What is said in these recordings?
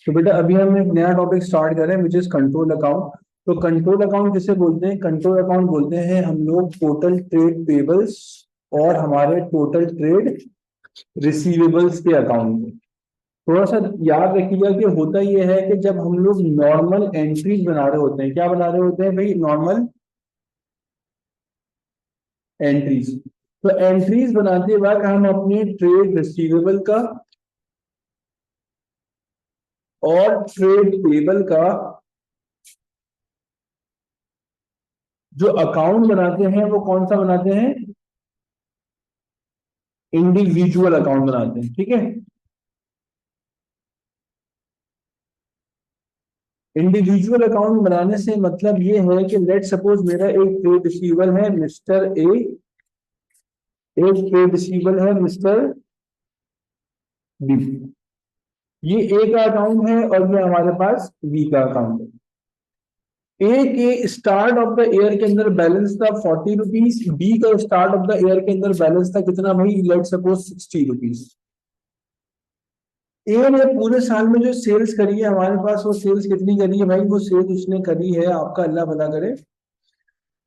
तो बेटा अभी हम एक नया टॉपिक स्टार्ट कर रहे हैं विच इज कंट्रोल अकाउंट। तो कंट्रोल अकाउंट किसे बोलते हैं? कंट्रोल अकाउंट बोलते हैं हम लोग टोटल ट्रेड पेबल्स और हमारे टोटल ट्रेड रिसीवेबल्स के अकाउंट में। थोड़ा सा याद रखिएगा कि होता यह है कि जब हम लोग नॉर्मल एंट्रीज बना रहे होते हैं, क्या बना रहे होते हैं भाई? Normal entries. तो एंट्रीज बनाते वक्त हम अपने ट्रेड रिसीवेबल का और ट्रेड पेबल का जो अकाउंट बनाते हैं वो कौन सा बनाते हैं? इंडिविजुअल अकाउंट बनाते हैं। ठीक है, इंडिविजुअल अकाउंट बनाने से मतलब ये है कि लेट सपोज मेरा एक ट्रेड रिसीवेबल है मिस्टर ए, एक ट्रेड रिसीवेबल है मिस्टर बी। ये ए का अकाउंट है और ये हमारे पास बी का अकाउंट है। ए के स्टार्ट ऑफ द ईयर के अंदर बैलेंस था 40 रुपीज, बी का स्टार्ट ऑफ द ईयर के अंदर बैलेंस था कितना भाई? Let suppose 60 rupees. ए ने पूरे साल में जो सेल्स करी है हमारे पास, वो सेल्स कितनी करी है भाई? वो सेल्स उसने करी है, आपका अल्लाह भला करे,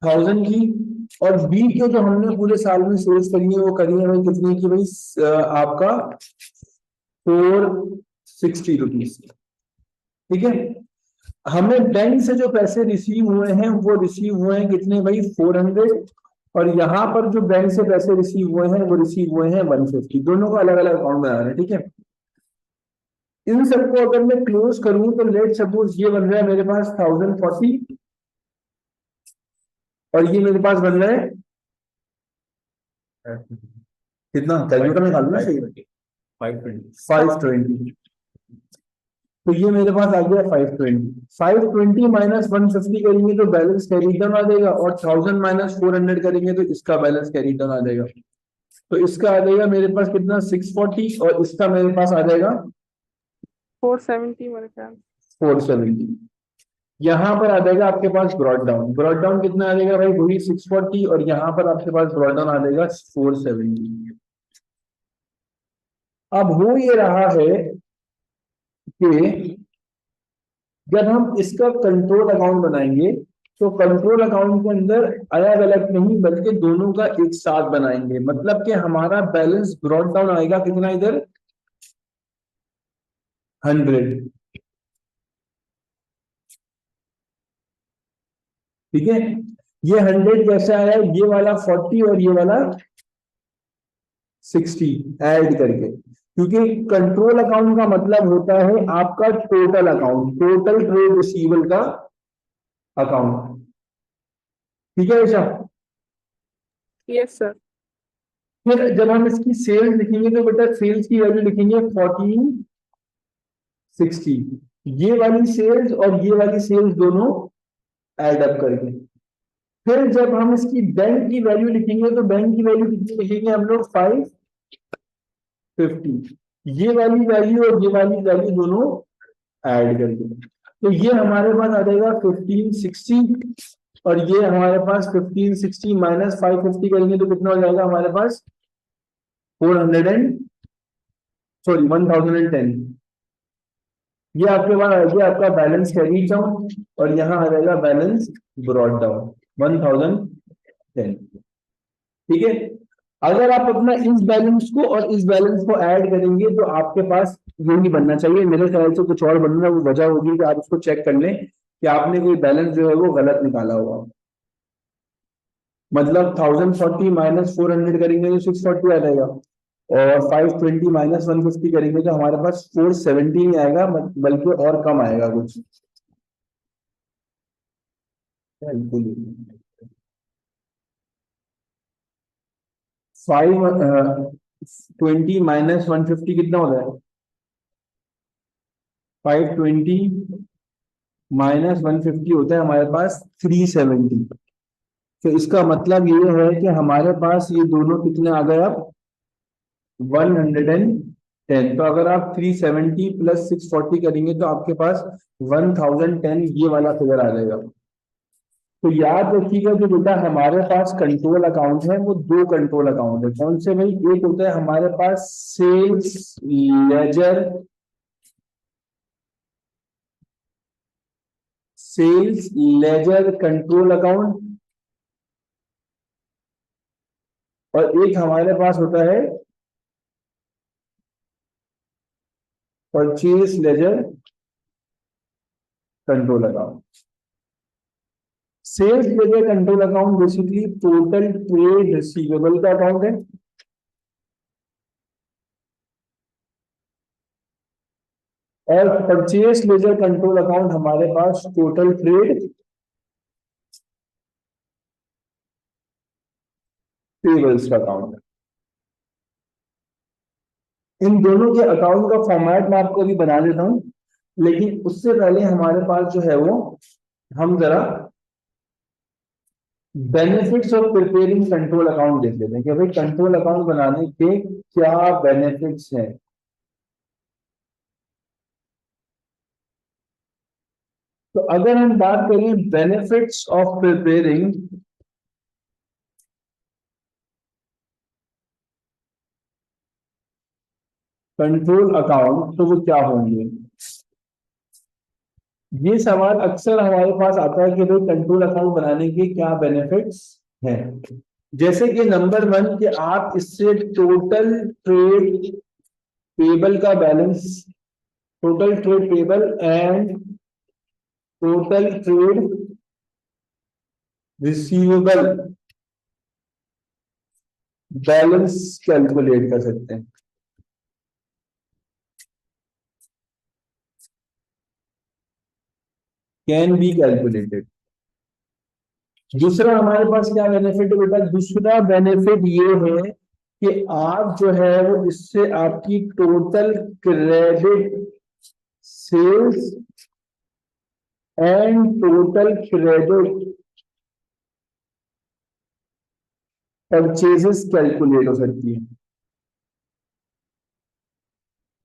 1000 की। और बी के जो हमने पूरे साल में सेल्स करी है वो करी है भाई कितनी की भाई? आपका 460 रुपीज। ठीक है, हमें बैंक से जो पैसे रिसीव हुए हैं वो रिसीव हुए हैं कितने भाई? 400। और यहाँ पर जो बैंक से पैसे रिसीव हुए हैं वो रिसीव हुए हैं 150। दोनों का अलग अलग अकाउंट बना रहे हैं। ठीक है, इन सबको अगर मैं क्लोज करूं तो लेट सपोज ये बन रहा है मेरे पास 1040 और ये मेरे पास बन रहा है कितना? कैलकुलेटर निकाल लो, 520। तो ये मेरे पास आ गया 520 माइनस 150 करेंगे तो बैलेंस कैरी डाउन आ जाएगा, और 1000 माइनस 400 करेंगे तो इसका बैलेंस कैरी डाउन आ जाएगा। तो इसका आ जाएगा मेरे पास कितना? 640 और इसका मेरे पास आ जाएगा 470 मेरे ख्याल। 470। यहाँ पर आ जाएगा आपके पास ब्रॉड डाउन। ब्रॉड डाउन कितना आ जाएगा भाई? वही 640 और यहाँ पर आपके पास ब्रॉड डाउन आ जाएगा 470। अब हो ये रहा है कि जब हम इसका कंट्रोल अकाउंट बनाएंगे तो कंट्रोल अकाउंट के अंदर अलग अलग नहीं बल्कि दोनों का एक साथ बनाएंगे। मतलब कि हमारा बैलेंस ब्रॉड डाउन आएगा कितना? इधर 100। ठीक है, ये 100 कैसे आया? ये वाला 40 और ये वाला 60 ऐड करके, क्योंकि कंट्रोल अकाउंट का मतलब होता है आपका total account, total trade receivable का अकाउंट। ठीक है ऐसा? Yes sir. फिर जब हम इसकी सेल्स लिखेंगे तो बेटा सेल्स की वैल्यू लिखेंगे 1460। ये वाली सेल्स और ये वाली सेल्स दोनों ऐड अप करके। फिर जब हम इसकी बैंक की वैल्यू लिखेंगे तो बैंक की वैल्यू कितनी लिखेंगे हम लोग? 550। ये वाली वैल्यू और ये वाली वैल्यू दोनों ऐड करके, तो ये हमारे पास आ जाएगा 1560 और ये हमारे पास 1560 माइनस 550 करेंगे तो कितना हो जाएगा हमारे पास? 400 एंड सॉरी 1010। ये आपके पास आ गया आपका बैलेंस कैरी डाउन और यहाँ आ जाएगा बैलेंस ब्रॉड डाउन 1010। ठीक है, अगर आप अपना इस बैलेंस को और इस बैलेंस को ऐड करेंगे तो आपके पास ये नहीं बनना चाहिए, मेरे ख्याल से कुछ और बनना। वो वजह होगी कि आप उसको चेक कर लें कि आपने कोई बैलेंस जो है वो गलत निकाला हुआ। मतलब 1040 माइनस 400 करेंगे तो 640 आ जाएगा, और 520 माइनस 150 करेंगे तो हमारे पास 470 नहीं आएगा, बल्कि और कम आएगा कुछ। 520 माइनस 150 कितना हो जाएगा? 520 माइनस 150 होता है हमारे पास 370। तो इसका मतलब ये है कि हमारे पास ये दोनों कितने आ गए अब? 110। तो अगर आप 370 प्लस 640 करेंगे तो आपके पास 1010 ये वाला फिगर आ जाएगा। तो याद रखिएगा जो बेटा हमारे पास कंट्रोल अकाउंट है वो दो कंट्रोल अकाउंट है। कौन से भाई? एक होता है हमारे पास sales ledger sales ledger control account, और एक हमारे पास होता है purchase ledger control account. Sales ledger control account basically total trade receivable का अकाउंट है, और परचेज लेजर कंट्रोल अकाउंट हमारे पास टोटल ट्रेड पेबल्स का अकाउंट है। इन दोनों के अकाउंट का फॉर्मेट मैं आपको अभी बना देता हूं, लेकिन उससे पहले हमारे पास जो है वो हम जरा benefits of preparing control account देख लेते हैं कि भाई कंट्रोल अकाउंट बनाने के क्या बेनिफिट्स हैं। तो अगर हम बात करें benefits of preparing control account, तो वो क्या होंगे। ये सवाल अक्सर हमारे पास आता है कि भाई कंट्रोल अकाउंट बनाने के क्या बेनिफिट्स हैं। जैसे कि नंबर 1 कि आप इससे टोटल ट्रेड पेबल का balance, total trade payable and total trade receivable balance calculate कर सकते हैं। Can be calculated. दूसरा हमारे पास क्या बेनिफिट है बेटा, दूसरा बेनिफिट ये है कि आप जो है वो इससे आपकी total credit sales and total credit purchases calculate हो सकती है।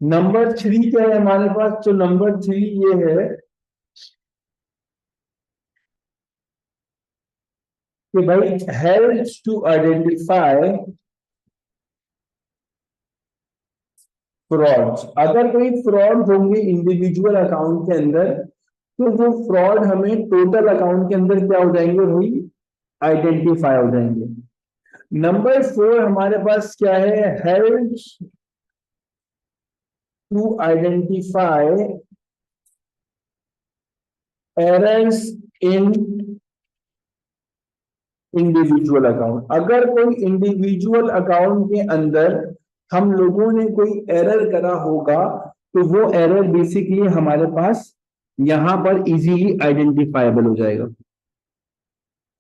नंबर 3 क्या है हमारे पास, तो नंबर 3 ये है कि भाई हेल्प्स टू आइडेंटिफाई फ्रॉड्स। अगर कोई फ्रॉड होंगे इंडिविजुअल अकाउंट के अंदर, तो वो फ्रॉड हमें टोटल अकाउंट के अंदर क्या हो जाएंगे, वही आइडेंटिफाई हो जाएंगे। नंबर 4 हमारे पास क्या है, helps to identify errors in individual account. अगर कोई इंडिविजुअल अकाउंट के अंदर हम लोगों ने कोई एरर करा होगा, तो वो एरर बेसिकली हमारे पास यहां पर इजीली आइडेंटिफाइबल हो जाएगा।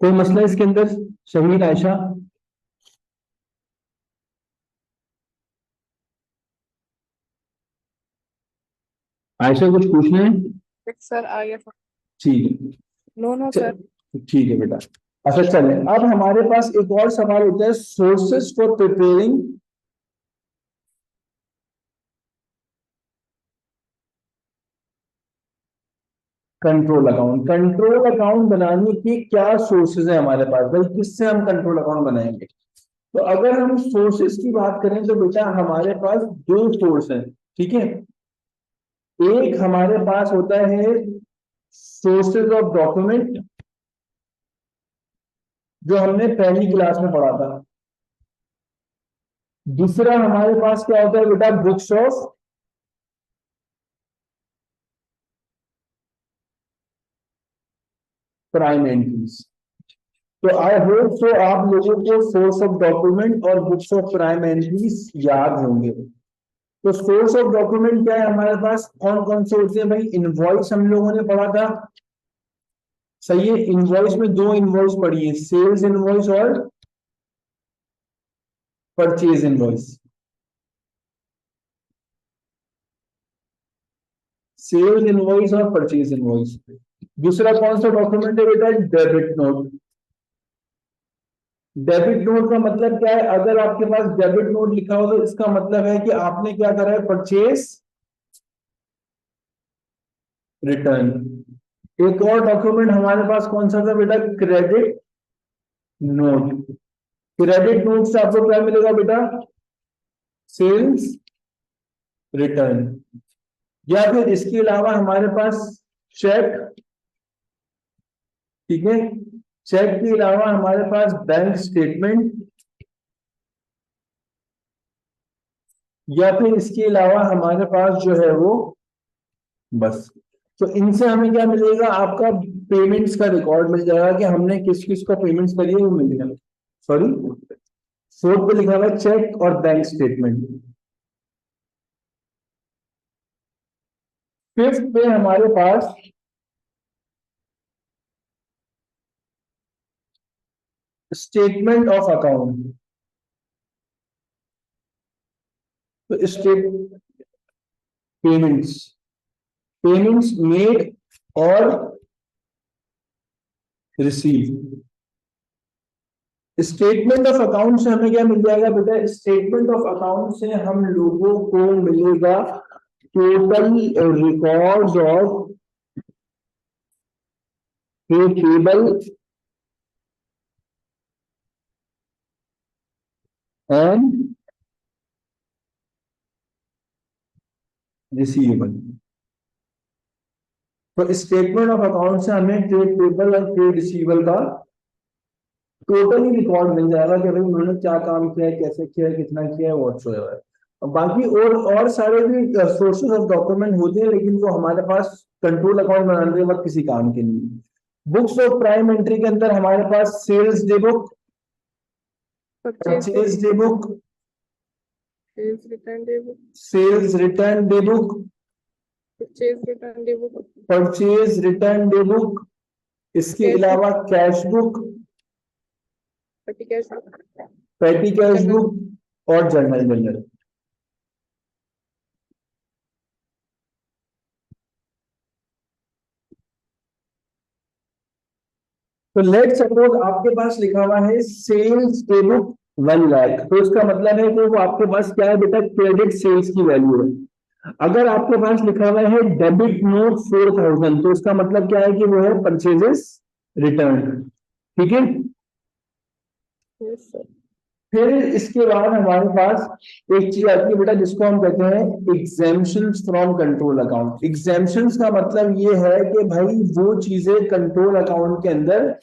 कोई मसला इसके अंदर, शहीद आयशा? आयशा कुछ पूछना है? सर आ गया सर। ठीक नो नो है, सर। ठीक है बेटा। अच्छा चलें, अब हमारे पास एक और सवाल होता है, sources for preparing control account. Control account बनाने के क्या सोर्सेज है हमारे पास, भाई किससे हम कंट्रोल अकाउंट बनाएंगे। तो अगर हम सोर्सेज की बात करें तो बेटा हमारे पास दो सोर्स हैं, ठीक है। एक हमारे पास होता है सोर्सेज ऑफ डॉक्यूमेंट, जो हमने पहली क्लास में पढ़ा था। दूसरा हमारे पास क्या होता है बेटा, बुक्स ऑफ प्राइम एंट्रीज। तो आई होप सो आप लोगों को सोर्स ऑफ डॉक्यूमेंट और बुक्स ऑफ प्राइम एंट्रीज याद होंगे। तो सोर्स ऑफ डॉक्यूमेंट क्या है हमारे पास, कौन कौन से होते हैं भाई, इनवॉइस हम लोगों ने पढ़ा था, सही है। इनवॉइस में दो इनवॉइस पढ़ी है, सेल्स इनवॉइस और परचेज इनवॉइस। सेल्स इनवॉइस और परचेज इनवॉइस। दूसरा कौन सा डॉक्यूमेंट है बेटा, डेबिट नोट। डेबिट नोट का मतलब क्या है, अगर आपके पास डेबिट नोट लिखा हो तो इसका मतलब है कि आपने क्या करा है, परचेज रिटर्न। एक और डॉक्यूमेंट हमारे पास कौन सा था बेटा, क्रेडिट नोट। क्रेडिट नोट से आपको क्या मिलेगा बेटा, सेल्स रिटर्न। या फिर इसके अलावा हमारे पास चेक ठीक है। चेक के अलावा हमारे पास बैंक स्टेटमेंट, या फिर इसके अलावा हमारे पास जो है वो बस। तो इनसे हमें क्या मिलेगा, आपका पेमेंट्स का रिकॉर्ड मिल जाएगा कि हमने किस किस को पेमेंट्स करी है वो मिल जाएगा। सॉरी, फोर्थ पे लिखा हुआ है चेक और बैंक स्टेटमेंट। फिफ्थ पे हमारे पास स्टेटमेंट ऑफ अकाउंट। तो स्टेट पेमेंट्स, पेमेंट्स मेड और रिसीव। स्टेटमेंट ऑफ अकाउंट से हमें क्या मिल जाएगा बेटा, स्टेटमेंट ऑफ अकाउंट से हम लोगों को मिलेगा total records of payable and receivable. तो स्टेटमेंट ऑफ अकाउंट से हमें ट्रेड पेबल और ट्रेड रिसीवेबल का टोटली रिकॉर्ड मिल जाएगा कि भाई उन्होंने क्या काम किया है, कैसे किया है, कितना किया है, व्हाटसोएवर। और बाकी और सारे भी सोर्सेज ऑफ डॉक्यूमेंट होते हैं, लेकिन वो हमारे पास कंट्रोल अकाउंट बनाने के वक्त किसी काम के नहीं। बुक्स ऑफ प्राइम एंट्री के अंदर हमारे पास sales day book, purchase day book, Sales return day book, sales return day book, purchase return day book, purchase return day book, इसके Cash book. अलावा cash book, petty cash book, petty cash Journal. Book और journal general. तो let suppose आपके पास लिखा हुआ है sales day book 1 lakh, तो इसका मतलब है कि वो आपके पास क्या है बेटा, क्रेडिट सेल्स की वैल्यू है। अगर आपके पास लिखा हुआ है डेबिट नोट 4000, तो इसका मतलब क्या है कि वो है परचेजेस रिटर्न। ठीक है। yes sir, फिर इसके बाद हमारे पास एक चीज आती है बेटा जिसको हम कहते हैं exemptions from control account. Exemptions का मतलब ये है कि भाई वो चीजें कंट्रोल अकाउंट के अंदर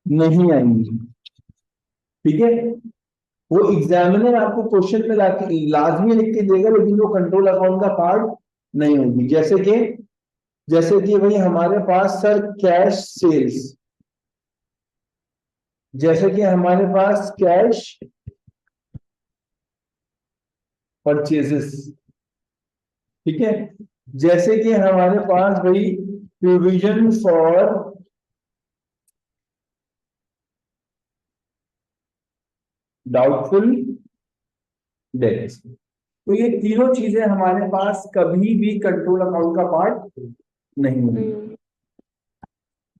नहीं आएंगी। ठीक है। वो एग्जामिनर आपको क्वेश्चन में लाजमी लिख के देगा, लेकिन वो कंट्रोल अकाउंट का पार्ट नहीं होगी। जैसे कि भाई हमारे पास सर कैश सेल्स, जैसे कि हमारे पास कैश परचेजेस। ठीक है। जैसे कि हमारे पास भाई प्रोविजन फॉर डाउटफुल डेट्स। तो ये तीनों चीजें हमारे पास कभी भी कंट्रोल अकाउंट का पार्ट नहीं होंगी।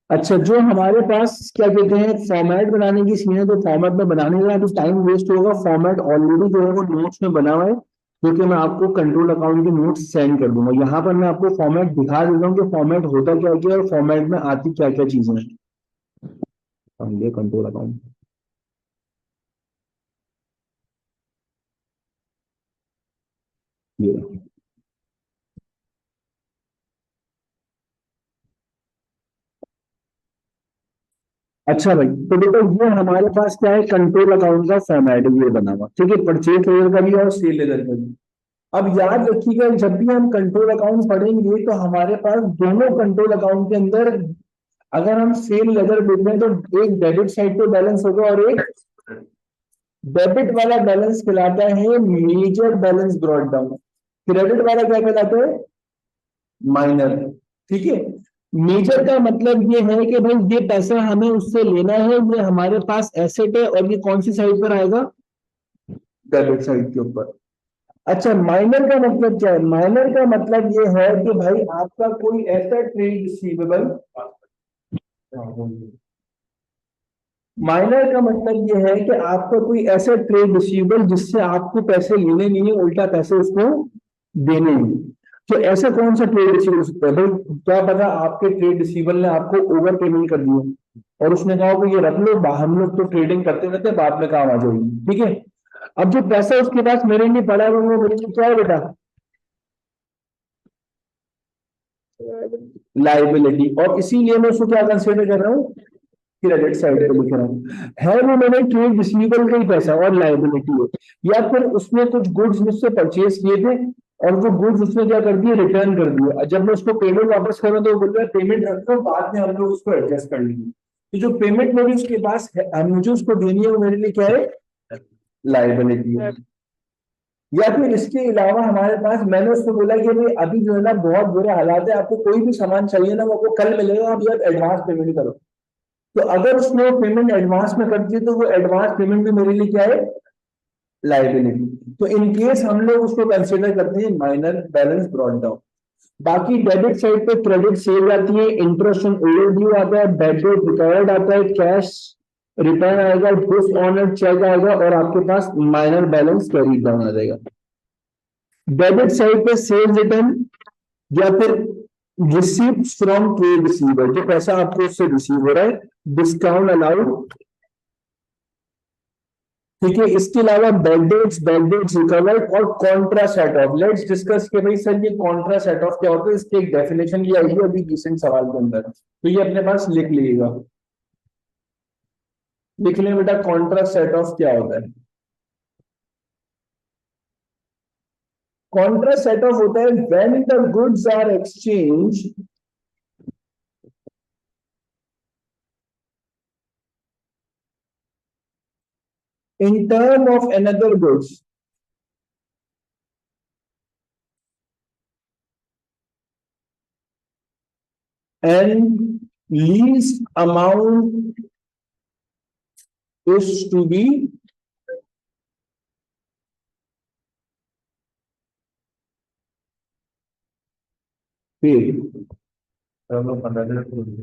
अच्छा, जो हमारे पास क्या कहते हैं फॉर्मेट बनाने की सीन है, तो फॉर्मेट में बनाने का तो टाइम वेस्ट होगा। फॉर्मेट ऑलरेडी जो है वो नोट्स में बना हुआ है, क्योंकि मैं आपको कंट्रोल अकाउंट के नोट्स सेंड कर दूंगा। यहाँ पर मैं आपको फॉर्मेट दिखा देता हूँ कि फॉर्मेट होता क्या क्या और फॉर्मेट में आती क्या क्या चीजें हैं। कंट्रोल अकाउंट, ये अच्छा भाई, तो बेटा ये हमारे पास क्या है, कंट्रोल अकाउंट का फॉर्मेट ये बना हुआ। ठीक है, परचेज लेजर का भी और सेल लेजर का भी। अब याद रखिएगा, जब भी हम कंट्रोल अकाउंट पढ़ेंगे तो हमारे पास दोनों कंट्रोल अकाउंट के अंदर, अगर हम सेल लेजर देख रहे हैं तो एक डेबिट साइड पे बैलेंस होगा और एक डेबिट वाला बैलेंस कहलाता है major balance brought down. Credit वाला क्या कहलाता है, माइनर। ठीक है। मेजर का मतलब ये है कि भाई ये पैसा हमें उससे लेना है, ये हमारे पास एसेट है, और ये कौन सी साइड पर आएगा, डेबिट साइड के ऊपर। अच्छा, माइनर का मतलब क्या है, माइनर का मतलब ये है कि भाई आपका कोई ऐसा ट्रेड रिसीवेबल, माइनर का मतलब ये है कि आपका कोई ऐसा ट्रेड रिसीवेबल जिससे आपको पैसे लेने नहीं है, उल्टा पैसे उसको देने हैं। तो ऐसा कौन सा ट्रेड रिसीवेबल हो सकता है भाई, क्या पता आपके ट्रेड रिसीवेबल ने आपको ओवर पेमेंट कर दिया और उसने कहा कि ये रख लो, हम लोग तो ट्रेडिंग करते रहते हैं, बाद में काम आ जाएगी। ठीक है। अब जो पैसा उसके पास मेरे लिए पड़ा है वो मेरे लिए क्या है बेटा, लाइबिलिटी, और इसीलिए मैं उसको क्या कंसिडर कर रहा हूँ, क्रेडिट साइड पे लिख रहा हूँ। है वो मैंने ट्रेड रिसीवेबल का ही पैसा और लाइबिलिटी है, या फिर उसने कुछ गुड्स मुझसे परचेज किए थे और वो गुड्स उसने क्या कर दिए, रिटर्न कर दिए, और जब मैं उसको पेमेंट वापस कर रहा हूँ तो वो बोल रहा है पेमेंट रख दो, बाद में हम लोग उसको एडजस्ट कर लेंगे। तो जो पेमेंट मेरी उसके पास है, मुझे उसको देनी है, वो मेरे लिए क्या है, लाइबिलिटी है। या फिर इसके अलावा हमारे पास, मैंने उसको बोला कि भाई अभी जो है ना बहुत बुरे हालात है, आपको कोई भी सामान चाहिए ना वो आपको कल मिलेगा, आप यार एडवांस पेमेंट करो। तो अगर उसने पेमेंट एडवांस में कर दी तो वो एडवांस पेमेंट भी मेरे लिए क्या है, लाइबिलिटी। तो इन केस हम लोग उसको कंसिडर करते हैं माइनर बैलेंस ब्रॉट डाउन। बाकी डेबिट साइड पे क्रेडिट सेल आती है, इंटरेस्ट ऑन ओवरड्यू आता है, बैड डेट रिकवर्ड आता है, कैश रिटर्न आएगा, गुड्स ऑन चेक आएगा, और आपके पास माइनर बैलेंस कैरी डाउन आ जाएगा। डेबिट साइड पे सेल रिटर्न, या फिर रिसीव्ड फ्रॉम ट्रेड रिसीवर, जो पैसा आपको उससे रिसीव हो रहा है, डिस्काउंट अलाउड, ठीक है। इसके अलावा बैड डेट्स रिकवर्ड, और Contra set of. Let's discuss के भाई सर ये कॉन्ट्रा सेट ऑफ क्या होता है, इसकी एक डेफिनेशन ये आएगी अभी रिसेंट सवाल के अंदर, तो ये अपने पास लिख लीजिएगा, लिख लें बेटा, कॉन्ट्रा सेट ऑफ क्या होता है। कॉन्ट्रा सेट ऑफ होता है when the goods are exchange in term of another goods and least amount is to be paid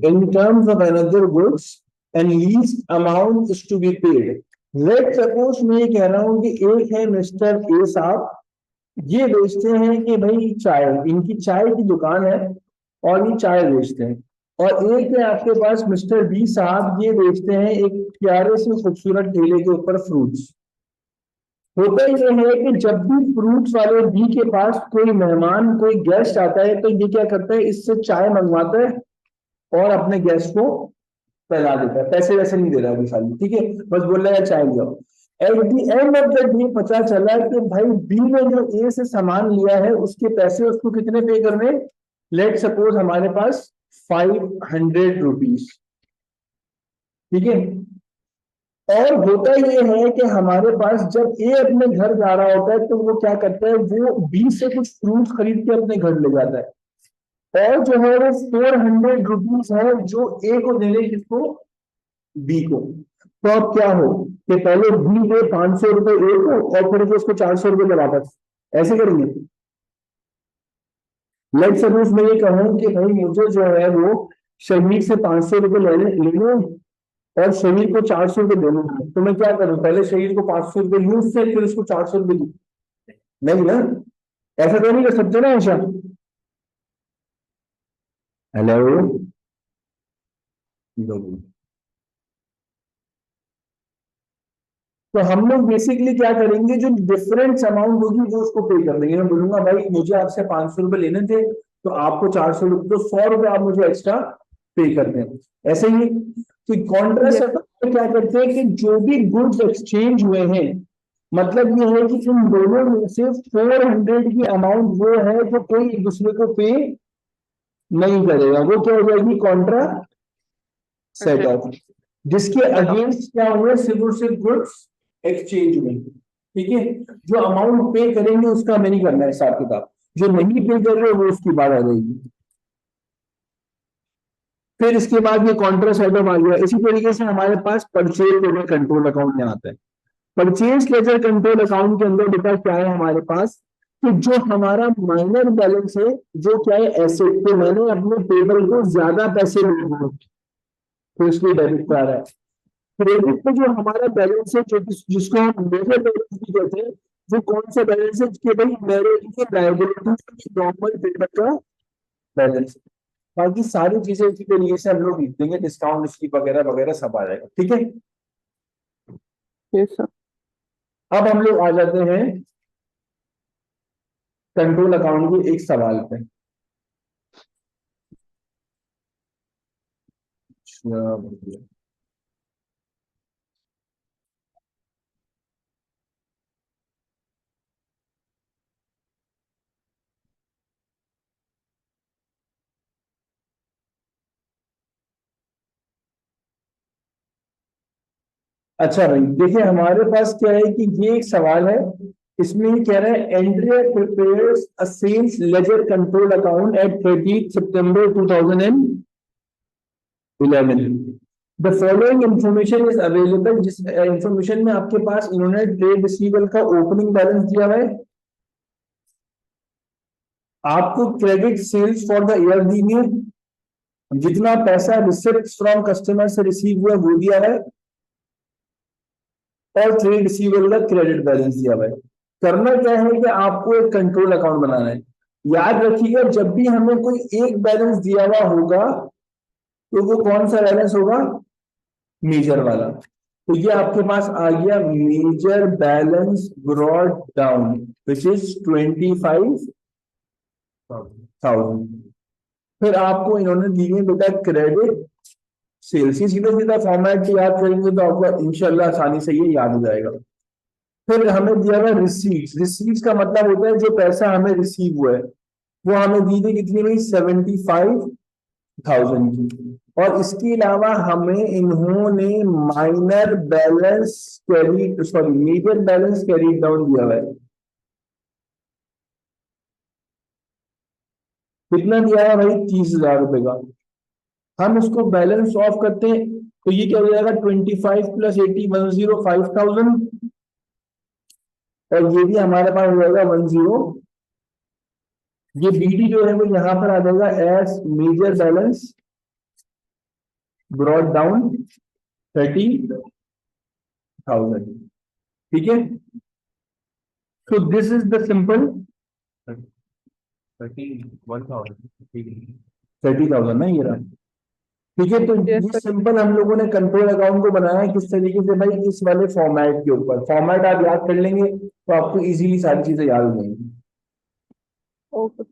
in terms of another goods and least amount is to be paid. Let's suppose मैं ये कह रहा हूं कि एक है mister A साहब, ये बेचते हैं कि भाई चाय, इनकी चाय की दुकान है और ये चाय बेचते हैं, और एक है आपके पास मिस्टर बी साहब, ये बेचते हैं एक प्यारे से खूबसूरत ठेले के ऊपर फ्रूट्स। होता ये है कि जब भी फ्रूट्स वाले बी के पास कोई मेहमान, कोई गेस्ट आता है, तो ये क्या करता है, इससे चाय मंगवाता है और अपने गेस्ट को पिला देता है, पैसे वैसे नहीं दे रहा अभी खाली, ठीक है, बस बोल रहा है चाय लिया। At the end of the day पता चला कि भाई बी ने जो ए से सामान लिया है उसके पैसे उसको कितने पे करने, लेट सपोज हमारे पास 500 रुपीज, ठीक है। और होता ये है कि हमारे पास जब ए अपने घर जा रहा होता है तो वो क्या करता है, वो बी से कुछ फ्रूट खरीद के अपने घर ले जाता है, और जो है वो 400 रुपीज है जो ए को देने, किसको, बी को। तो अब क्या हो कि पहले बी दे 500 रुपए ए को और फिर उसको 400 रुपए में वापस, ऐसे करेंगे। लेट सपोज मैं ये कहूँ कि भाई मुझे जो है वो शहीद से 500 रुपए लेने और शहीद को 400 रुपए देने हैं, तो मैं क्या करूं, पहले शहीद को 500 रुपए लूं उससे, फिर उसको 400 रुपए दूं, नहीं ना, ऐसा तो नहीं कर सकते ना ऐसा। हेलो, तो हम लोग बेसिकली क्या करेंगे, जो डिफरेंस अमाउंट होगी वो उसको पे कर देंगे। मैं बोलूंगा भाई मुझे आपसे 500 रुपए लेने थे, तो आपको 400 रुपए, तो 100 रुपए आप मुझे एक्स्ट्रा पे कर दें, ऐसे ही। तो कॉन्ट्रास्ट में क्या करते हैं कि जो भी गुड्स एक्सचेंज हुए हैं, मतलब ये है कि इन दोनों में से 400 की अमाउंट वो है जो कोई एक दूसरे को पे नहीं करेगा, वो क्या हो जाएगी, कॉन्ट्रा सेट ऑफ, जिसके अगेंस्ट क्या हुए, सिर्फ और सिर्फ गुड्स एक्सचेंज हुए, ठीक है। जो अमाउंट पे करेंगे उसका हमें नहीं करना है हिसाब किताब, जो नहीं पे कर रहे वो उसकी बात आ जाएगी। फिर इसके बाद ये कॉन्ट्रा सेट ऑफ आ गया। इसी तरीके से हमारे पास परचेज लेजर कंट्रोल अकाउंट में आता है। परचेज लेजर कंट्रोल अकाउंट के अंदर बेटा क्या है हमारे पास, कि जो हमारा माइनर बैलेंस है, जो क्या है एसेट, तो मैंने अपने टेबल को ज्यादा पैसे लिए हुए, तो इसलिए डेबिट पे आ रहा है। क्रेडिट पे जो हमारा बैलेंस है, जो जिसको हम मेजर बैलेंस भी कहते हैं, वो कौन सा बैलेंस है, कि भाई मेरे लिए लायबिलिटी नॉर्मल पेपर का बैलेंस। बाकी सारी चीजें इसी तरीके से हम लोग लिख देंगे, डिस्काउंट स्लिप वगैरह वगैरह सब आ जाएगा, ठीक है। Yes sir. अब हम लोग आ जाते हैं कंट्रोल अकाउंट के एक सवाल पे। अच्छा भाई देखिए हमारे पास क्या है कि ये एक सवाल है, इसमें ये कह रहा है Andrea prepares a sales ledger control account at 30 सितंबर 2011। The following information is available, जिस इंफॉर्मेशन में आपके पास इन्होंने ट्रेड रिसीवेबल का ओपनिंग बैलेंस दिया हुआ है, आपको credit sales for the year दी हुई है, जितना पैसा रिसिप्ट फ्रॉम कस्टमर से रिसीव हुआ वो दिया है, और ट्रेड रिसीवेबल का क्रेडिट बैलेंस दिया हुआ है। करना क्या है कि आपको एक कंट्रोल अकाउंट बनाना है। याद रखिएगा जब भी हमें कोई एक बैलेंस दिया हुआ होगा तो वो कौन सा बैलेंस होगा, मेजर वाला। तो ये आपके पास आ गया major balance brought down which is 25,000। फिर आपको इन्होंने दी है बेटा क्रेडिट सेल्स। ये सीधा सीधा फॉर्मेट याद करेंगे तो आपको इंशाल्लाह आसानी से ये याद हो जाएगा। फिर हमें दिया हुआ रिसीट्स। रिसीट्स का मतलब होता है जो पैसा हमें रिसीव हुआ है, वो हमें दी थी कितनी हुई, 75,000 की। और इसके अलावा हमें इन्होंने minor balance carry sorry major balance carry down दिया हुआ है। कितना दिया है भाई, 30,000 रुपए का। हम उसको बैलेंस ऑफ करते हैं तो ये क्या हो जाएगा, 25 प्लस 80 105,000। और ये भी हमारे पास हो जाएगा 10। ये बीडी जो है वो यहां पर आ जाएगा as major balance brought down 30,000। ठीक है, तो दिस इज द सिंपल 30,000 ना ये रहा। ठीक है, तो यस ये सर। सिंपल हम लोगों ने कंट्रोल अकाउंट को बनाया है किस तरीके से भाई, इस वाले फॉर्मेट के ऊपर। फॉर्मेट आप याद कर लेंगे तो आपको इजीली सारी चीजें याद हो जाएंगी। ओके।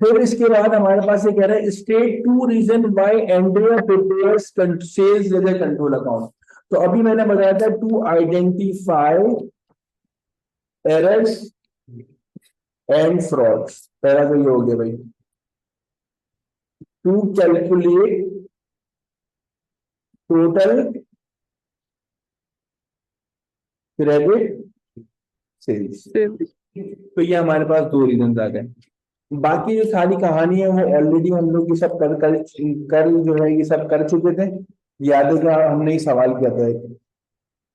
फिर इसके बाद हमारे पास ये कह रहा है state 2 reason why Andrea prepares sales ledger control account. तो अभी मैंने बताया था to identify errors and frauds. पहला तो ये हो गया भाई, to calculate total credit sales. Sales. तो ये हमारे पास दो रीजन आ गए। बाकी जो सारी कहानी है वो ऑलरेडी हम लोग ये सब कर जो है ये सब कर चुके थे। याद है क्या, हमने ही सवाल किया था एक।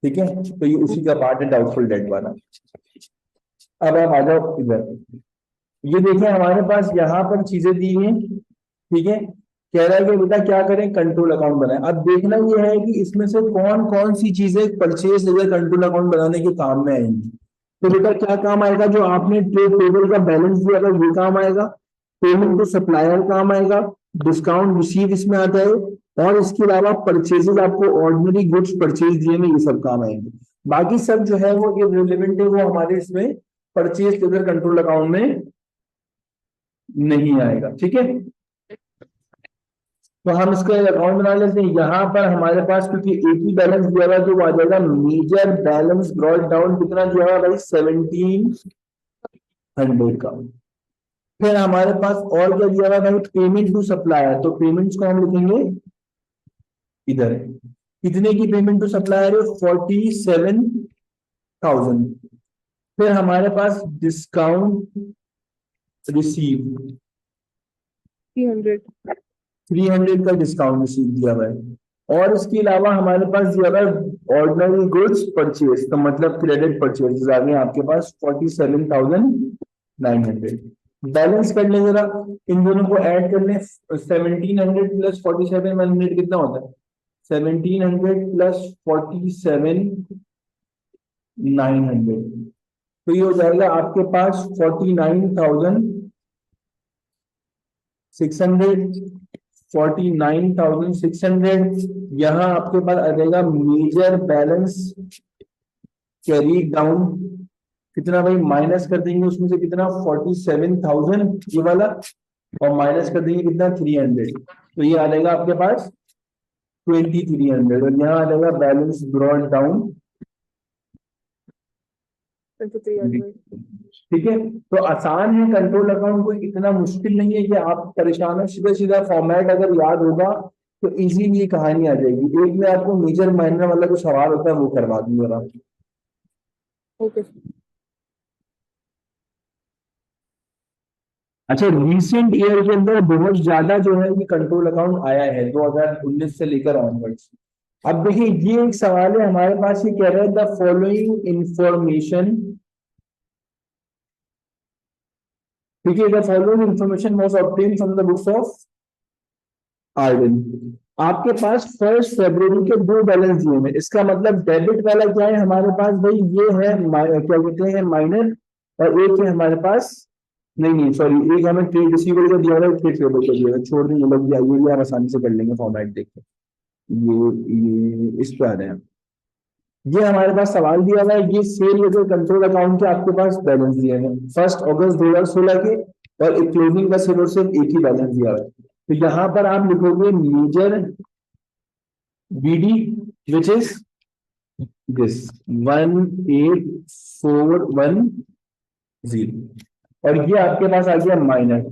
ठीक है, तो ये उसी का पार्ट है डाउटफुल डेट वाला। अब आप आ जाओ इधर। ये देखिए हमारे पास यहाँ पर चीजें दी हैं। ठीक है, कह रहा है कि बेटा क्या करें, कंट्रोल अकाउंट बनाएं। अब देखना ये है कि इसमें से कौन कौन सी चीजें परचेज लेजर कंट्रोल अकाउंट बनाने के काम में आएंगी। तो बेटा क्या काम आएगा, जो आपने ट्रेड टेबल का बैलेंस दिया था ये काम आएगा, पेमेंट टू सप्लायर काम आएगा, डिस्काउंट रिसीव इसमें आता है, और इसके अलावा परचेजेस आपको ऑर्डिनरी गुड्स परचेज दिए में ये सब काम आएंगे। बाकी सब जो है वो इररिलेवेंट है, वो हमारे इसमें परचेज लेजर कंट्रोल अकाउंट में नहीं आएगा। ठीक है, तो हम इसका अकाउंट बना लेते हैं। यहाँ पर हमारे पास क्योंकि एक ही बैलेंस दिया हुआ है तो वो आ जाएगा मेजर बैलेंस ब्रॉट डाउन। कितना दिया हुआ है भाई, 1700 का। फिर हमारे पास और क्या दिया हुआ है भाई, पेमेंट टू सप्लायर। तो पेमेंट्स को हम लिखेंगे इधर। कितने की पेमेंट टू सप्लायर है, 47,000। फिर हमारे पास डिस्काउंट रिसीव 300। 300 का डिस्काउंट रिसीव दिया हुआ है। और इसके अलावा हमारे पास दिया हुआ है ऑर्डिनरी गुड्स परचेज, तो मतलब क्रेडिट परचेज आ गए आपके पास 47,900। बैलेंस कर लें जरा, इन दोनों को ऐड कर लें। 1700 प्लस 47,100 कितना होता है, 1700 प्लस 47,900। तो ये हो जाएगा आपके पास 49,600। 49,600 यहाँ आपके पास आ जाएगा मेजर बैलेंस कैरी डाउन। कितना भाई, माइनस कर देंगे उसमें से कितना, 47,000 ये वाला, और माइनस कर देंगे कितना, 300। तो ये आ जाएगा आपके पास 2300 और यहाँ आ जाएगा बैलेंस ब्रॉड डाउन 2300. ठीक है। तो आसान है कंट्रोल अकाउंट, कोई इतना मुश्किल नहीं है कि आप परेशान हो। सीधा सीधा फॉर्मेट अगर याद होगा तो इजीली ये कहानी आ जाएगी। एक में आपको मेजर माइनर वाला जो सवाल होता है वो करवा दूंगा आप। Okay. अच्छा, रिसेंट ईयर के अंदर बहुत ज्यादा जो है ये कंट्रोल अकाउंट आया है 2019 से लेकर ऑनवर्ड्स। अब देखिए ये एक सवाल है हमारे पास, ये कह रहा है द फॉलोइंग इंफॉर्मेशन, ठीक है, the following information was obtained from the books of Ardern. आपके पास 1 फरवरी के 2 बैलेंस दिए हैं, इसका मतलब डेबिट वाला क्या है हमारे पास भाई, ये है क्या कहते हैं माइनर, और एक है हमारे पास, नहीं नहीं सॉरी, एक हमें ट्रेड रिसीवेबल का दिया हुआ है, ट्रेड पेबल का दिया हुआ है, छोड़ दें ये लोग, ये हम आसानी से कर लेंगे फॉर्मेट देख के। ये इस पे आ रहे हैं। ये हमारे पास सवाल दिया हुआ है, ये सेल लेजर कंट्रोल अकाउंट के आपके पास बैलेंस दिए हैं 1 अगस्त 2016 के, और एक क्लोजिंग का सिर्फ एक ही बैलेंस दिया हुआ है। तो यहाँ पर आप लिखोगे major BD which is this 18410, और ये आपके पास आ गया माइनर।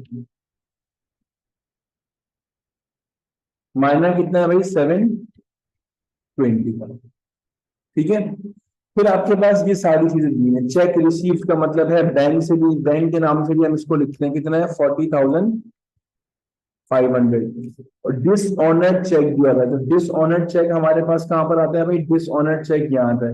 माइनर कितना है भाई 720 का, ठीक है। फिर आपके पास ये सारी चीजें दी हैं। चेक रिसीव का मतलब है बैंक से भी, बैंक के नाम से भी हम इसको लिखते हैं, कितना है 40,500। और डिसऑनर्ड चेक दिया था, तो डिसऑनर्ड चेक हमारे पास कहां पर आता है भाई, डिसऑनर्ड चेक यहाँ पे,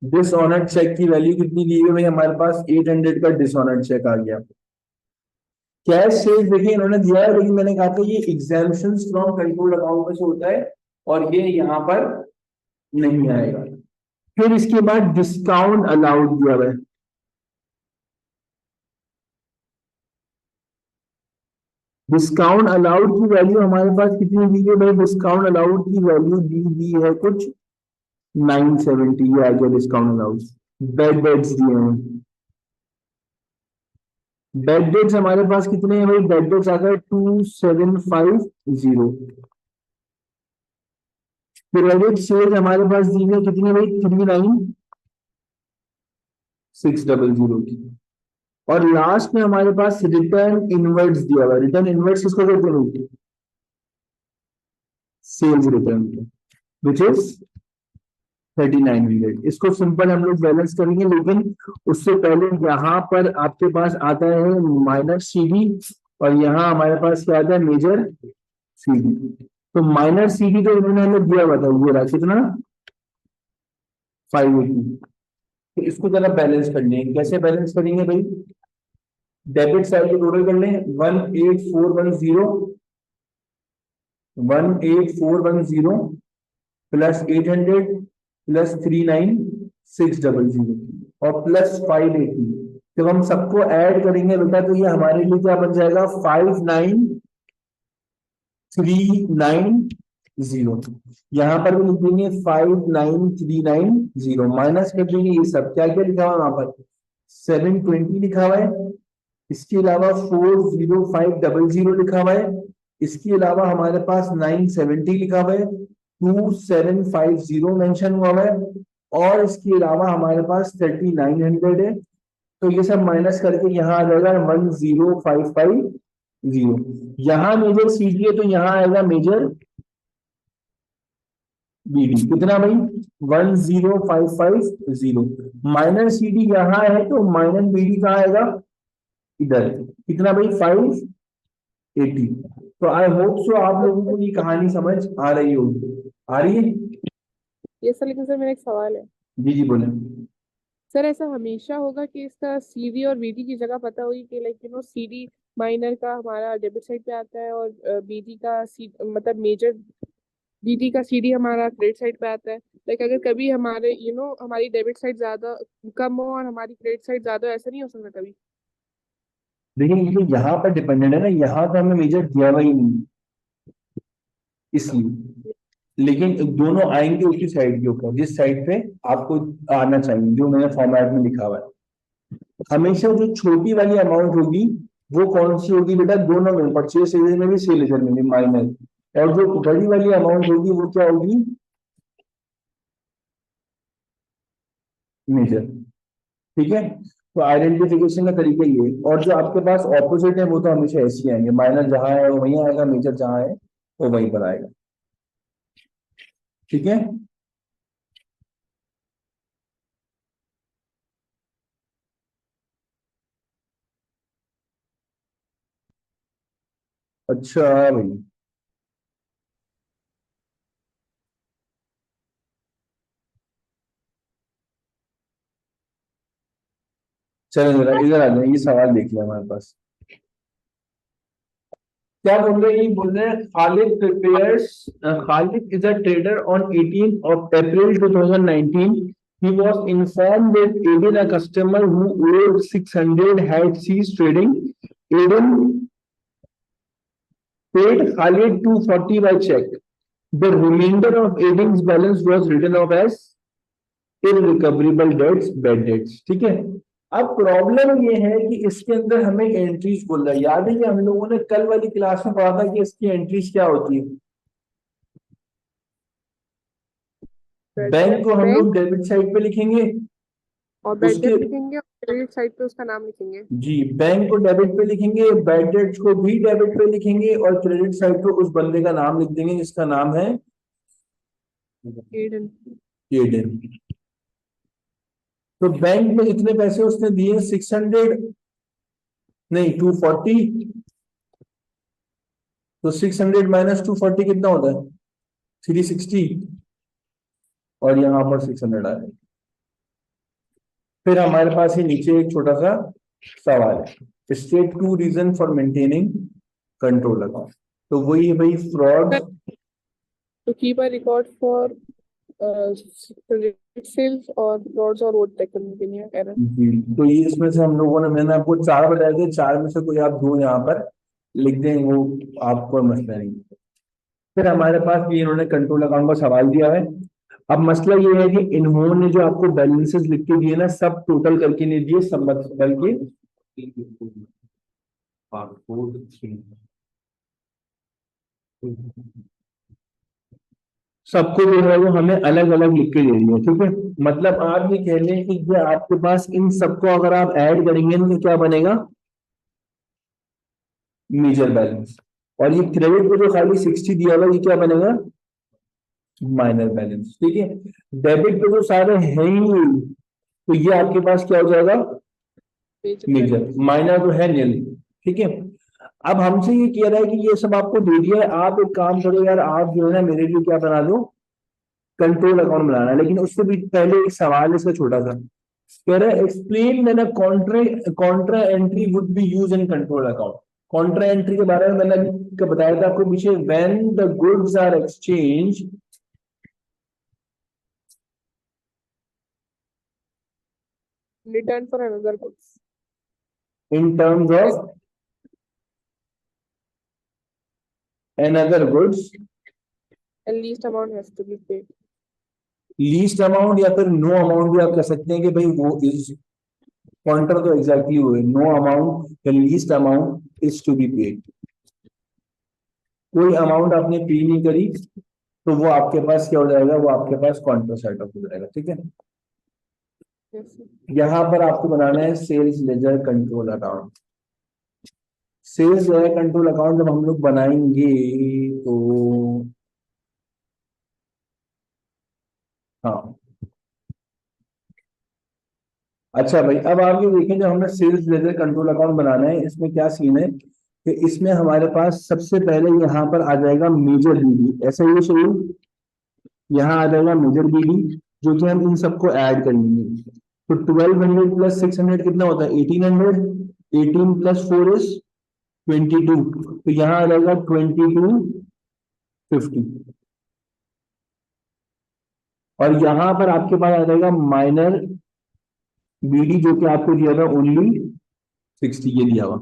डिसऑनर्ड चेक की वैल्यू कितनी दी है भाई हमारे पास, 800 का डिसऑनर्ड चेक आ गया। कैश सेल्स देखिए इन्होंने दिया है, लेकिन मैंने कहा था ये एग्जाम्पशंस फ्रॉम कंट्रोल अकाउंट में से होता है, और ये यहाँ पर नहीं आएगा। फिर इसके बाद डिस्काउंट अलाउड दिया हुआ है, डिस्काउंट अलाउड की वैल्यू हमारे पास कितनी दी है भाई, डिस्काउंट अलाउड की वैल्यू दी दी है कुछ 970, ये आ गया डिस्काउंट अलाउड। बेड डेट्स दिए हैं, बेड डेट्स हमारे पास कितने हैं भाई, बेड डेट्स आ गए 2750। क्रेडिट सेल्स हमारे पास दी है कितनी भाई, 39600 की। और लास्ट में हमारे पास रिटर्न इनवर्ट्स दिया हुआ है। रिटर्न इनवर्ट्स किसको कहते हैं, सेल्स रिटर्न, विच इज 3900। इसको सिंपल हम लोग बैलेंस करेंगे, लेकिन उससे पहले यहाँ पर आपके पास आता है माइनर सीडी, और यहाँ हमारे पास क्या आता है मेजर सीडी। तो माइनर सीडी तो इन्होंने हमें दिया हुआ था, ये रहा कितना 580। तो इसको जरा बैलेंस कर लेंगे, कैसे बैलेंस करेंगे भाई, डेबिट साइड को टोटल कर लें, 18410 प्लस 800 प्लस 39600 और प्लस 580। जब हम सबको ऐड करेंगे बेटा तो ये हमारे लिए क्या बन जाएगा, 59390। यहाँ पर भी लिख देंगे 59390, माइनस कर देंगे ये सब, क्या क्या लिखा हुआ है वहां पर 720 लिखा हुआ है, इसके अलावा 40500 लिखा हुआ है, इसके अलावा हमारे पास 970 लिखा हुआ है, 2750 मेंशन हुआ है, और इसके अलावा हमारे पास 3900 है। तो ये सब माइनस करके यहाँ आ जाएगा 10550। यहाँ मेजर सीडी है तो यहाँ आएगा मेजर बीडी, कितना भाई 10550। माइनर सीडी यहाँ है तो माइनर बीडी कहाँ आएगा, इधर, कितना भाई 580। तो आई होप सो आप लोगों को ये कहानी समझ आ रही होगी, आ रही है। ये सर, लेकिन सर मेरा एक सवाल है। जी जी बोले। सर ऐसा हमेशा होगा कि इसका सीडी और बीडी की जगह पता होगी कि लाइक सीडी माइनर का हमारा डेबिट साइड पे आता है, और बीडी का मतलब मेजर बीडी का सीडी हमारा क्रेडिट साइड पे आता है। लाइक अगर कभी हमारे हमारी डेबिट साइड ज्यादा कम हो और हमारी क्रेडिट साइड ज्यादा हो, ऐसा नहीं हो सकता कभी? देखिए ये यहाँ पर डिपेंडेंट है ना, यहाँ तो हमें मेजर दिया हुआ ही नहीं इसलिए, लेकिन दोनों आएंगे उसी साइड के ऊपर, जिस साइड पे आपको आना चाहिए, जो मैंने फॉर्मेट में लिखा हुआ है। हमेशा जो छोटी वाली अमाउंट होगी वो कौन सी होगी बेटा, दोनों में, परचेस लेजर में भी, सेल लेजर में भी माइनर। और जो बड़ी वाली अमाउंट होगी वो क्या होगी, मेजर। ठीक है, तो आइडेंटिफिकेशन का तरीका ये है। और जो आपके पास ऑपोजिट है वो तो हमेशा ऐसे ही आएंगे, माइनर जहां है वो वहीं आएगा, मेजर जहां है वो वहीं पर आएगा। ठीक है, अच्छा भाई, चलो जरा इधर आ जाए, ये सवाल देख लिया हमारे पास। क्या बोल रहे हैं, ये बोल रहे हैं Khalid prepares, Khalid is a trader on 18 of April 2019. He was informed that Aiden, a customer who owed 600, had ceased trading. Aiden paid Khalid 240 by check. The remainder of Aiden's balance was written off as irrecoverable debts, bad debts. ठीक है, अब problem ये है कि इसके अंदर हमें entries बोल रहा है। याद है कि हम लोगों ने कल वाली क्लास में पढ़ा था कि इसकी एंट्रीज क्या होती है। बैंक को हम लोग बैंक डेबिट साइड पे लिखेंगे, और बैड उसके, डेट लिखेंगे और क्रेडिट साइड पे उसका नाम लिखेंगे। जी, बैंक को डेबिट पे लिखेंगे, बैड डेट्स को भी डेबिट पे लिखेंगे, और क्रेडिट साइड पे उस बंदे का नाम लिख देंगे जिसका नाम है एडन। एडन। तो बैंक में जितने पैसे उसने दिए 600, नहीं 240, तो 600 माइनस 240 कितना होता है, 360, और यहाँ पर 600 आ जाएगा। फिर हमारे पास ही नीचे एक छोटा सा सवाल है, state 2 reason for maintaining control account. तो वही है भाई, फ्रॉड। तो keep a record for credit sales और फ्रॉड्स और वोट चेक करने के लिए एरर। तो ये इसमें से हम लोगों ने, मैंने आपको चार बताए थे, चार में से कोई आप दो यहाँ पर लिख दें, वो आपको मसला नहीं। फिर हमारे पास ये इन्होंने कंट्रोल अकाउंट का सवाल दिया है। अब मसला ये है कि इन्होंने जो आपको बैलेंसेस लिख के दिए ना, सब टोटल करके नहीं दिए, सब बल्कि सबको जो है वो हमें अलग अलग लिख के दे दिए। ठीक है, मतलब आप ये कह लें कि ये आपके पास इन सबको अगर आप ऐड करेंगे ना तो क्या बनेगा, मेजर बैलेंस। और ये क्रेडिट को जो खाली 60 दिया हुआ ये क्या बनेगा, माइनर बैलेंस। ठीक है, डेबिट पे जो सारे हैं ही, तो ये आपके पास क्या हो जाएगा, मेजर। माइनर तो है नील। ठीक है, अब हमसे ये कह रहा है कि ये सब आपको दे दिया है, आप एक काम करो यार, आप जो है ना मेरे लिए क्या बना दो, कंट्रोल अकाउंट बनाना है। लेकिन उससे भी पहले एक सवाल है इसका छोटा सा, कह रहा है explain when a contra entry would be use in control account. Contra entry के बारे में मैंने अभी बताया था आपको पीछे, when the goods are exchange return for another goods in terms of another goods, and least amount has to be paid. Least amount या फिर नो अमाउंट भी आप कह सकते हैं कि भाई वो इज, कॉन्ट्रा तो एग्जैक्टली हुए, no amount the least amount is to be paid. कोई अमाउंट आपने पे नहीं करी तो वो आपके पास क्या हो जाएगा, वो आपके पास कॉन्ट्रा सेट ऑफ हो जाएगा। ठीक है, यहां पर आपको बनाना है sales ledger control account. Sales ledger control account जब हम लोग बनाएंगे तो, हाँ, अच्छा भाई, अब आप ये देखें, जब हमें सेल्स लेजर कंट्रोल अकाउंट बनाना है, इसमें क्या सीन है कि इसमें हमारे पास सबसे पहले यहाँ पर आ जाएगा मेजर बीडी, ऐसा ही शेड्यूल, यहाँ आ जाएगा मेजर बीडी, जो कि हम इन सबको ऐड करेंगे। तो 1200 प्लस 600 कितना होता है, 1800, 18 प्लस 4 इज 22, तो यहाँ आ जाएगा 2250। और यहाँ पर आपके पास आ जाएगा माइनर बीडी, जो कि आपको दिया था ओनली 60, ये दिया हुआ।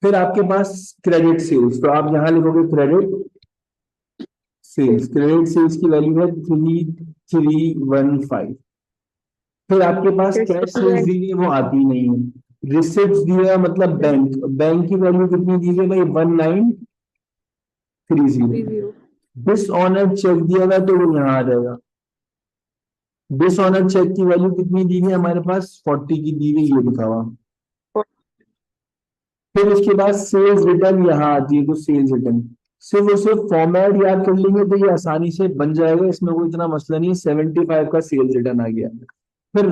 फिर आपके पास क्रेडिट सेल्स, तो आप यहां लिखोगे क्रेडिट सेल्स, क्रेडिट सेल्स की वैल्यू है 3315। फिर आपके पास कैश सेल्स दी है वो आती नहीं है, रिसिप्ट दिया मतलब बैंक, बैंक की वैल्यू कितनी दी है भाई 1930। 30। डिसऑनर्ड चेक दिया हुआ तो वो यहाँ आ जाएगा। डिसऑनर्ड चेक की वैल्यू कितनी दी है हमारे पास 40 की दी हुई, ये लिखा हुआ। फिर उसके बाद सेल्स रिटर्न यहाँ आती है, तो सेल्स रिटर्न सिर्फ और सिर्फ फॉर्मेट याद कर लेंगे तो ये आसानी से बन जाएगा, इसमें कोई इतना मसला नहीं है। 75 का सेल्स रिटर्न आ गया। फिर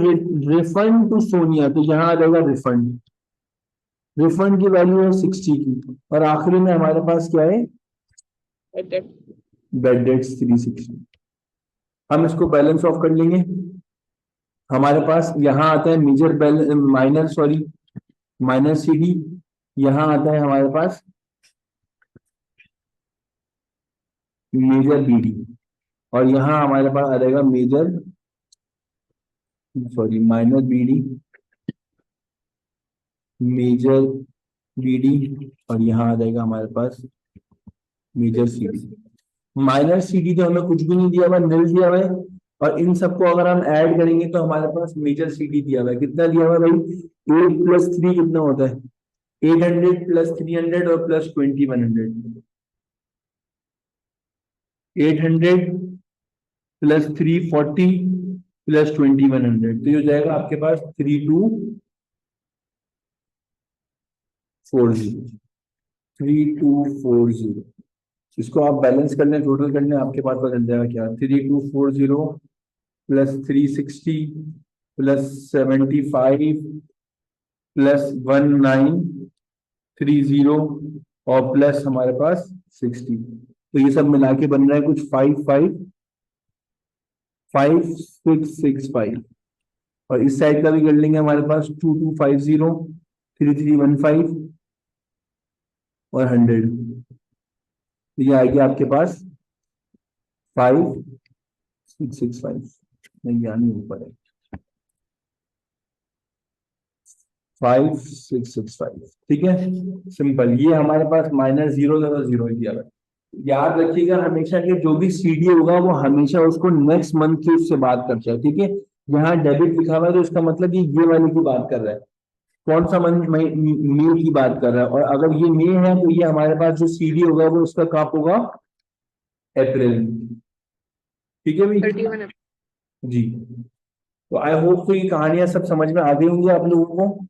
रिफंड टू सोनिया, तो यहाँ आ जाएगा रिफंड। रिफंड की वैल्यू है 60 की। और आखिरी में हमारे पास क्या है, बैड डेट्स 360। हम इसको बैलेंस ऑफ कर लेंगे। हमारे पास यहाँ आता है major balance, minor sorry minor CD. यहाँ आता है हमारे पास मेजर बीडी। और यहाँ हमारे पास आ जाएगा major sorry minor BD, major BD. और यहाँ आ जाएगा हमारे पास मेजर सीडी। माइनर सीडी तो हमें कुछ भी नहीं दिया हुआ, नल दिया हुआ है। और इन सबको अगर हम ऐड करेंगे तो हमारे पास मेजर सीडी दिया हुआ है। कितना दिया हुआ है भाई, 8 + 3 कितना होता है, 800 + 300 और +20 100। 800 + 340 +20 100, तो ये हो जाएगा आपके पास 3240। 3240, इसको आप बैलेंस कर लें, टोटल कर लें, आपके पास पता चल जाएगा क्या। 3240 +360 +75 +1930 और प्लस हमारे पास 60। तो ये सब मिला के बन रहा है कुछ 5665। और इस साइड का भी कर लेंगे, हमारे पास 2250 3315 और 100। तो ये आएगी आपके पास 5665। नहीं यानी ऊपर है 5665। ठीक है, सिंपल। ये हमारे पास माइनस जीरो जीरो दिया हुआ है। याद रखिएगा हमेशा कि जो भी सीडी होगा वो हमेशा उसको नेक्स्ट मंथ की उससे बात करता है। ठीक है, यहाँ डेबिट लिखा हुआ है तो इसका मतलब ये वाले की बात कर रहा है, कौन सा मंथ, मई की बात कर रहा है। और अगर ये मई है तो ये हमारे पास जो सीडी होगा वो उसका कब होगा, अप्रैल। ठीक है भाई 31 जी। तो आई होप तो ये कहानियां सब समझ में आ गई होंगी आप लोगों को।